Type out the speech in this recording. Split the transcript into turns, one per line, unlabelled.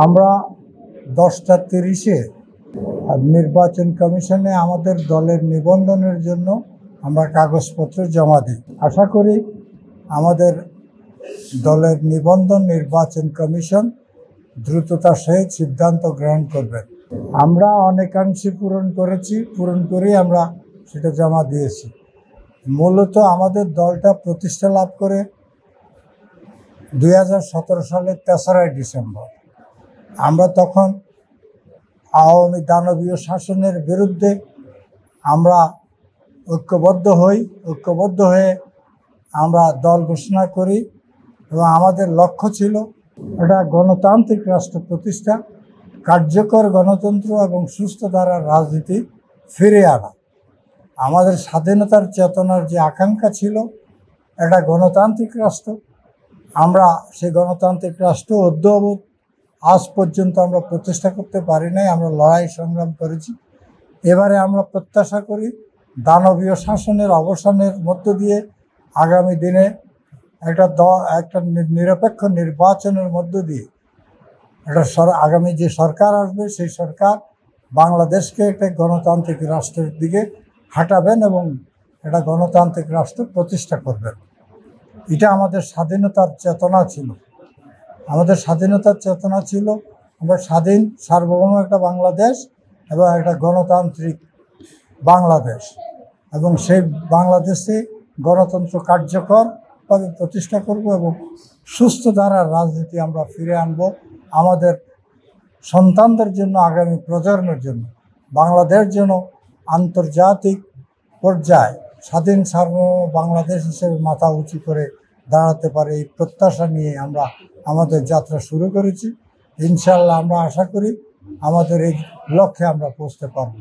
আমরা 10টা 30-এ নির্বাচন কমিশনে আমাদের দলের নিবন্ধনের জন্য আমরা কাগজপত্র জমা দিই। আশা করি আমাদের দলের নিবন্ধন নির্বাচন কমিশন দ্রুততার সহিত সিদ্ধান্ত গ্রহণ করবেন। আমরা অনেকাংশে পূরণ করেই আমরা সেটা জমা দিয়েছি। মূলত আমাদের দলটা প্রতিষ্ঠা লাভ করে 2017 সালের 3রা ডিসেম্বর। আমরা তখন আওয়ামী দানবীয় শাসনের বিরুদ্ধে আমরা ঐক্যবদ্ধ হয়ে আমরা দল ঘোষণা করি এবং আমাদের লক্ষ্য ছিল একটা গণতান্ত্রিক রাষ্ট্র প্রতিষ্ঠা, কার্যকর গণতন্ত্র এবং সুস্থ ধারার রাজনীতি ফিরে আনা। আমাদের স্বাধীনতার চেতনার যে আকাঙ্ক্ষা ছিল একটা গণতান্ত্রিক রাষ্ট্র, আমরা সেই গণতান্ত্রিক রাষ্ট্র অদ্যাবধি আজ পর্যন্ত আমরা প্রতিষ্ঠা করতে পারি নাই। আমরা লড়াই সংগ্রাম করেছি। এবারে আমরা প্রত্যাশা করি দানবীয় শাসনের অবসানের মধ্য দিয়ে আগামী দিনে একটা নিরপেক্ষ নির্বাচনের মধ্য দিয়ে আগামী যে সরকার আসবে সেই সরকার বাংলাদেশকে একটা গণতান্ত্রিক রাষ্ট্রের দিকে হাঁটাবেন এবং একটা গণতান্ত্রিক রাষ্ট্র প্রতিষ্ঠা করবেন। এটা আমাদের স্বাধীনতার চেতনা ছিল। আমরা স্বাধীন সার্বভৌম একটা বাংলাদেশ এবং একটা গণতান্ত্রিক বাংলাদেশ, এবং সেই বাংলাদেশে গণতন্ত্র কার্যকরভাবে প্রতিষ্ঠা করব এবং সুস্থ ধারার রাজনীতি আমরা ফিরে আনব। আমাদের সন্তানদের জন্য, আগামী প্রজন্মের জন্য বাংলাদেশ যেন আন্তর্জাতিক পর্যায়ে স্বাধীন সার্বভৌম বাংলাদেশ হিসেবে মাথা উঁচু করে দাঁড়াতে পারে, এই প্রত্যাশা নিয়ে আমরা আমাদের যাত্রা শুরু করেছি। ইনশাআল্লাহ আমরা আশা করি আমাদের এই লক্ষ্যে আমরা পৌঁছতে পারব।